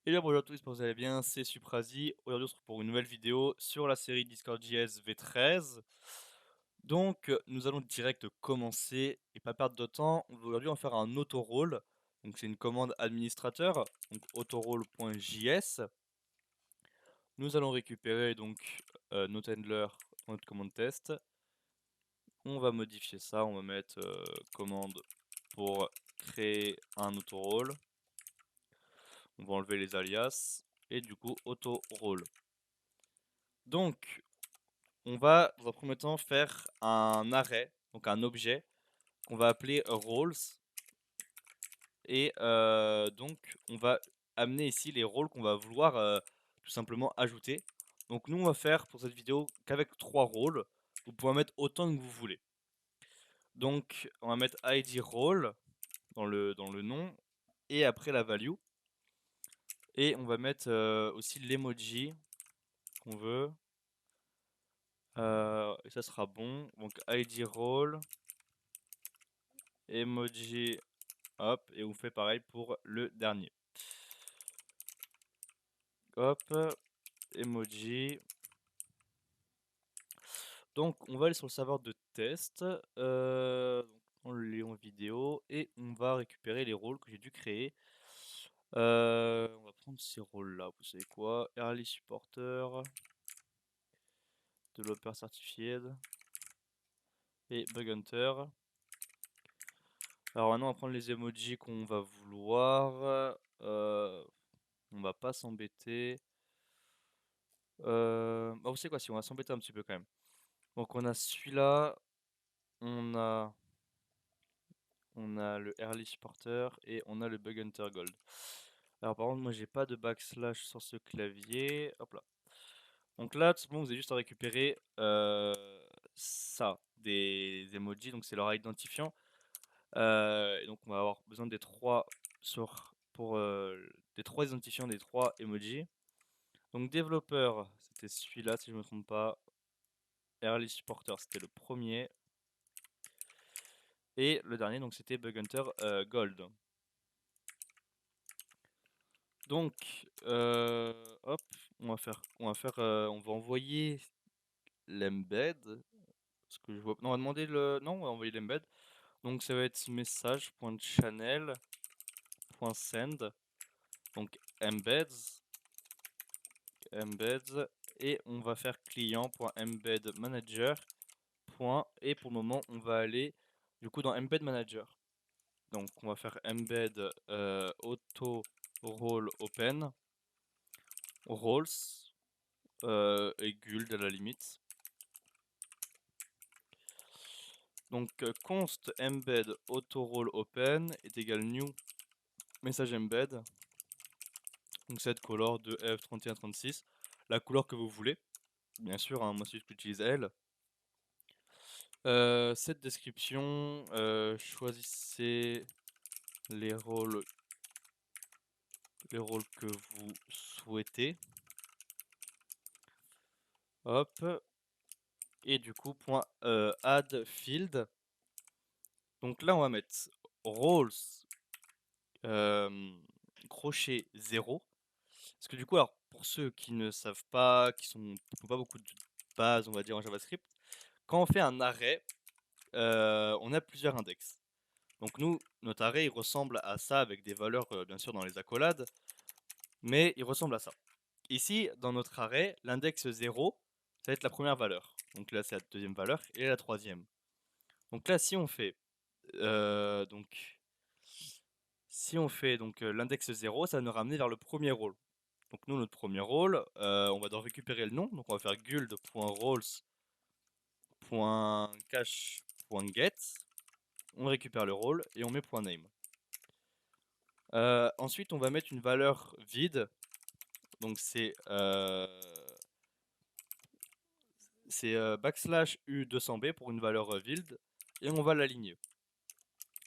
Et bien bonjour à tous, j'espère que vous allez bien, c'est Suprazi. Aujourd'hui on se retrouve pour une nouvelle vidéo sur la série Discord.js V13. Donc nous allons direct commencer et pas perdre de temps. Aujourd'hui on va faire un autorôle. Donc c'est une commande administrateur, donc autorôle.js. Nous allons récupérer donc notre handler, notre commande test. On va modifier ça, on va mettre commande pour créer un autorôle. On va enlever les alias et du coup autorôle. Donc, on va dans un premier temps faire un arrêt, donc un objet qu'on va appeler roles. Et donc, on va amener ici les rôles qu'on va vouloir tout simplement ajouter. Donc, nous, on va faire pour cette vidéo qu'avec 3 rôles. Vous pouvez en mettre autant que vous voulez. Donc, on va mettre ID role dans le nom et après la value. Et on va mettre aussi l'emoji qu'on veut. Et ça sera bon. Donc, ID role, emoji. Hop, et on fait pareil pour le dernier. Hop, emoji. Donc, on va aller sur le serveur de test. Donc, on le lit en vidéo et on va récupérer les rôles que j'ai dû créer. On va prendre ces rôles-là. Vous savez quoi? Early supporter, developer certified et bug hunter. Alors maintenant, on va prendre les emojis qu'on va vouloir. On va pas s'embêter. Bah, vous savez quoi, si on va s'embêter un petit peu quand même. Donc on a celui-là, on a, on a le Early Supporter et on a le Bug Hunter Gold. Alors par contre moi j'ai pas de backslash sur ce clavier. Hop là. Donc là tout simplement vous avez juste à récupérer ça, des emojis, donc c'est leur identifiant. Et donc on va avoir besoin des trois pour des trois identifiants des trois emojis. Donc développeur, c'était celui-là si je me trompe pas. Early Supporter c'était le premier. Et le dernier, donc c'était Bug Hunter Gold. Donc, hop, on va envoyer l'embed. Parce que je vois, non, on va demander le, non, on va envoyer l'embed. Donc ça va être message.channel.send. Donc embeds, et on va faire client.embedManager. Et pour le moment, on va aller du coup dans embed manager. Donc on va faire embed auto role open roles et guld à la limite. Donc const embed auto role open est égal new message embed. Donc cette color de F3136, la couleur que vous voulez. Bien sûr, hein, moi c'est que j'utilise elle. Cette description, choisissez les rôles que vous souhaitez. Hop. Et du coup, point add field. Donc là, on va mettre roles crochet 0. Parce que du coup, alors, pour ceux qui ne savent pas, qui n'ont pas beaucoup de base, on va dire, en JavaScript, quand on fait un arrêt, on a plusieurs index. Donc nous, notre arrêt, il ressemble à ça avec des valeurs, bien sûr, dans les accolades, mais il ressemble à ça. Ici, dans notre arrêt, l'index 0, ça va être la première valeur. Donc là, c'est la deuxième valeur et la troisième. Donc là, si on fait l'index 0, ça va nous ramener vers le premier rôle. Donc nous, notre premier rôle, on va devoir récupérer le nom. Donc on va faire guld.roles.cache.get. On récupère le rôle et on met .name. Ensuite, on va mettre une valeur vide. Donc c'est backslash u200b pour une valeur vide. Et on va l'aligner.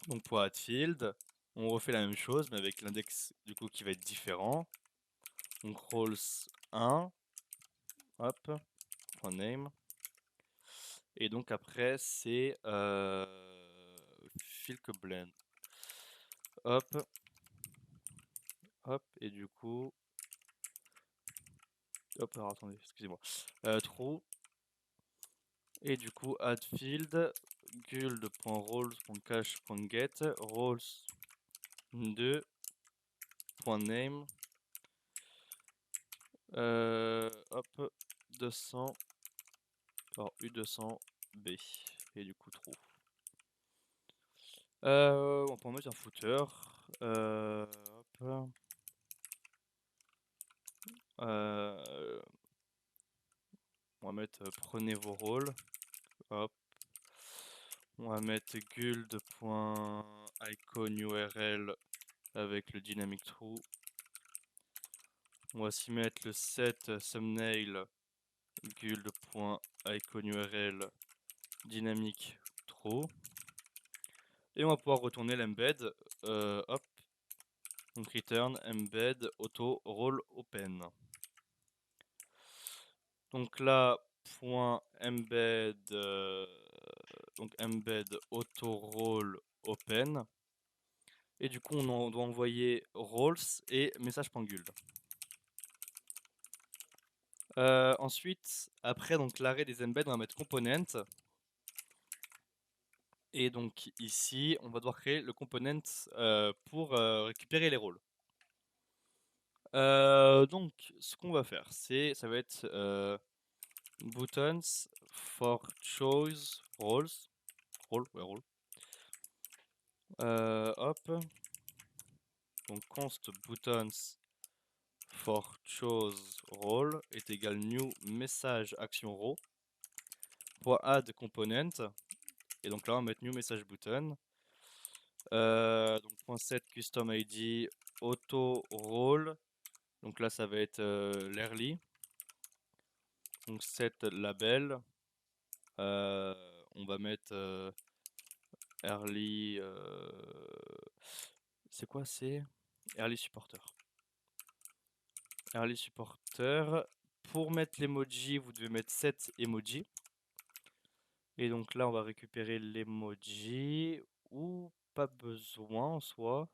Donc pour add field, on refait la même chose, mais avec l'index du coup qui va être différent. Donc roles 1, hop, .name. Et donc après c'est filk blend. Hop, hop, et du coup hop, alors attendez, excusez-moi. True. Et du coup, add field, guild.roles.cache.get, roles 2.name, hop, 200, alors U200B, et du coup, true. On peut en mettre un footer, hop, on va mettre prenez vos rôles, hop, on va mettre guild.iconURL avec le dynamic true. On va s'y mettre le set thumbnail guild.iconURL dynamic true. Et on va pouvoir retourner l'embed, hop, donc return embed auto role open. Donc là, point embed, donc embed auto role open. Et du coup, on doit envoyer roles et message.guild. Ensuite, après donc l'arrêt des embeds, on va mettre component. Et donc ici, on va devoir créer le component pour récupérer les rôles. Donc, ce qu'on va faire, ça va être buttons for choose roles. Role. Hop. Donc const buttons for choose role est égal new message action row pour add component. Et donc là, on va mettre new message button. Donc .set custom id auto role. Donc là, ça va être l'early. Donc set label. On va mettre early. C'est quoi? C'est early supporter. Early supporter. Pour mettre l'emoji, vous devez mettre set emoji. Et donc là, on va récupérer l'emoji. Ou pas besoin en soi.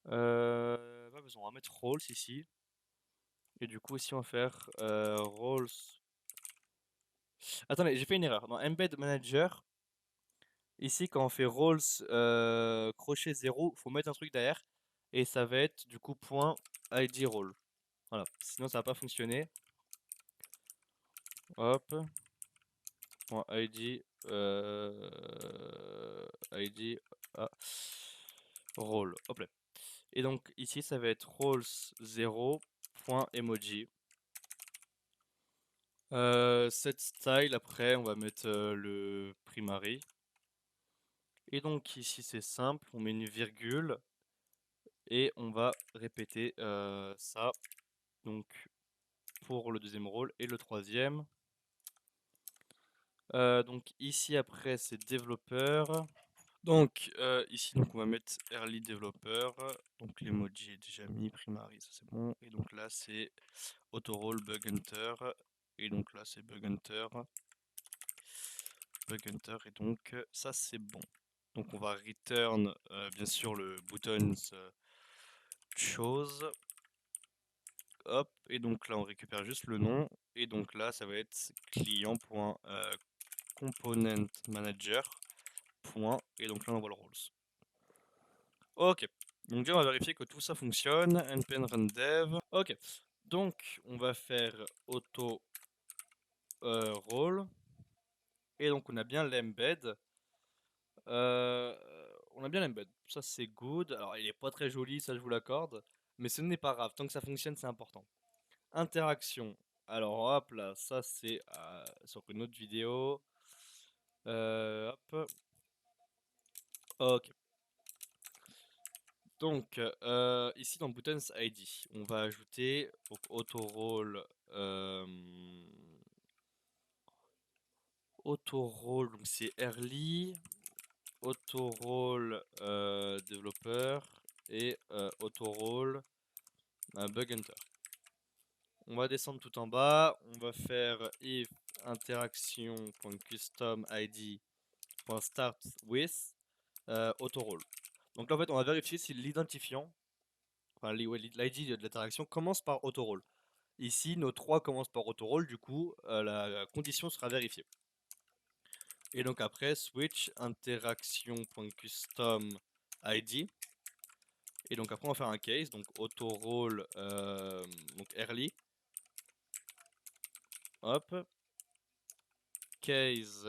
Pas besoin. On va mettre roles ici. Et du coup, ici, on va faire roles. Attendez, j'ai fait une erreur. Dans embed manager, ici, quand on fait roles crochet 0, faut mettre un truc derrière. Et ça va être du coup point id role. Voilà. Sinon, ça va pas fonctionner. Hop. Point id. id. Ah, role. Hop là. Et donc ici, ça va être roles 0. Point emoji. Set style, après, on va mettre le primary. Et donc ici, c'est simple, on met une virgule. Et on va répéter ça. Donc pour le deuxième rôle et le troisième. Donc ici, après, c'est développeur. Donc ici, donc, on va mettre early developer. Donc l'emoji est déjà mis, primary, ça c'est bon. Et donc là, c'est auto-role bug hunter. Et donc là, c'est bug hunter. Bug hunter. Et donc ça, c'est bon. Donc on va return, bien sûr, le buttons chose. Hop, et donc là, on récupère juste le nom. Et donc là, ça va être client.component manager. Point, et donc là, on voit le roles. Ok, donc déjà, on va vérifier que tout ça fonctionne. npm run dev. Ok, donc on va faire auto role. Et donc on a bien l'embed. On a bien l'embed. Ça, c'est good. Alors, il est pas très joli, ça, je vous l'accorde. Mais ce n'est pas grave. Tant que ça fonctionne, c'est important. Interaction. Alors, hop là, ça, c'est sur une autre vidéo. Hop. Ok. Donc, ici dans Buttons ID, on va ajouter donc auto-role. Auto-role, donc c'est early. Auto-role développeur et auto-role bug hunter. On va descendre tout en bas, on va faire if interaction.custom id.start with auto-role. Donc là en fait on va vérifier si l'identifiant, enfin l'ID de l'interaction commence par auto-role. Ici, nos 3 commencent par autorôle, du coup, la condition sera vérifiée. Et donc après, switch interaction.custom ID. Et donc après, on va faire un case, donc autorôle, donc early. Hop. Case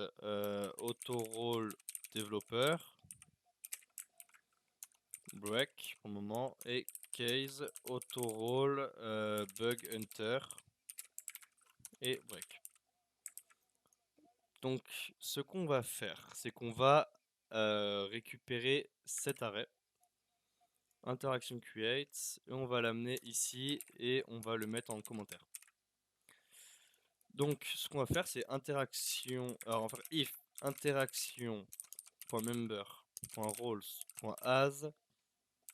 autorôle développeur. Break pour le moment. Et case autorôle bug hunter. Et break. Donc, ce qu'on va faire, c'est qu'on va récupérer cet arrêt, interaction create, et on va l'amener ici et on va le mettre en commentaire. Donc, ce qu'on va faire, c'est interaction, alors on va faire if interaction.member.roles.as.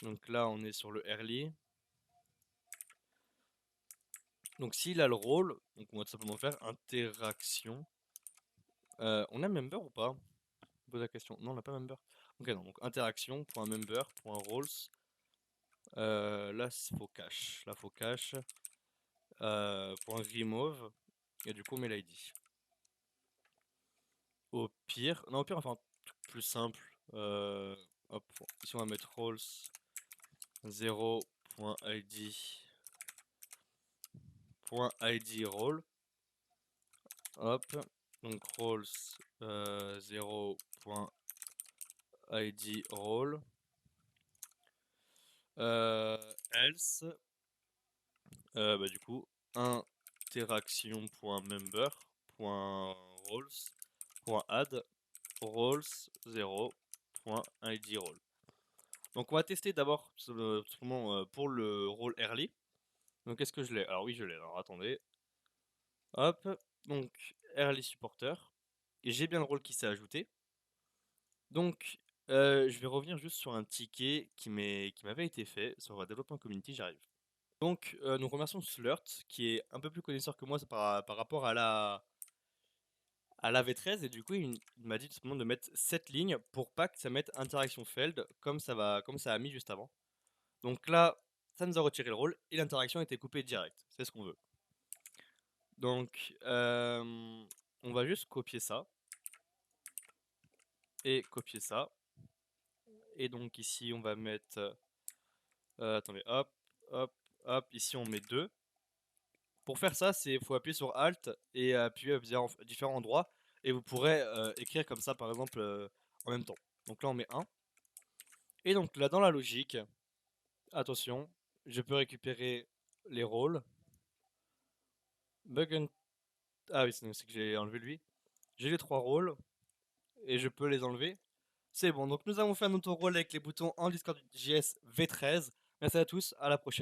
Donc là, on est sur le early. Donc, s'il a le rôle, donc on va tout simplement faire interaction. On a member ou pas? Je pose la question. Non, on n'a pas member. Ok, non, donc interaction.member.roles. Là, faut cache. Là, faut cache. Point remove. Et du coup, on met l'ID. Au pire, non, au pire, on va faire un truc plus simple. Hop, ici, on va mettre roles 0.id role. Hop, donc roles 0.id role. Else, du coup, interaction.member.roles.add roles 0.id role. Donc on va tester d'abord tout simplement pour le rôle early. Donc est-ce que je l'ai? Alors oui, je l'ai. Alors attendez. Hop, donc early supporter. Et j'ai bien le rôle qui s'est ajouté. Donc je vais revenir juste sur un ticket qui m'avait été fait sur Development Community, j'arrive. Donc nous remercions Slurt qui est un peu plus connaisseur que moi par rapport à la V13 et du coup il m'a dit tout simplement de mettre cette ligne pour pas que ça mette interaction failed comme ça a mis juste avant. Donc là, ça nous a retiré le rôle et l'interaction a été coupée direct. C'est ce qu'on veut. Donc, on va juste copier ça. Et copier ça. Et donc ici, on va mettre... attendez, hop, hop, hop. Ici, on met 2. Pour faire ça, il faut appuyer sur Alt et appuyer à différents endroits. Et vous pourrez écrire comme ça, par exemple, en même temps. Donc là, on met 1. Et donc là, dans la logique, attention, je peux récupérer les rôles. Ah oui, c'est que j'ai enlevé lui. J'ai les 3 rôles et je peux les enlever. C'est bon, donc nous avons fait un auto-rôle avec les boutons en Discord JS V13. Merci à tous, à la prochaine.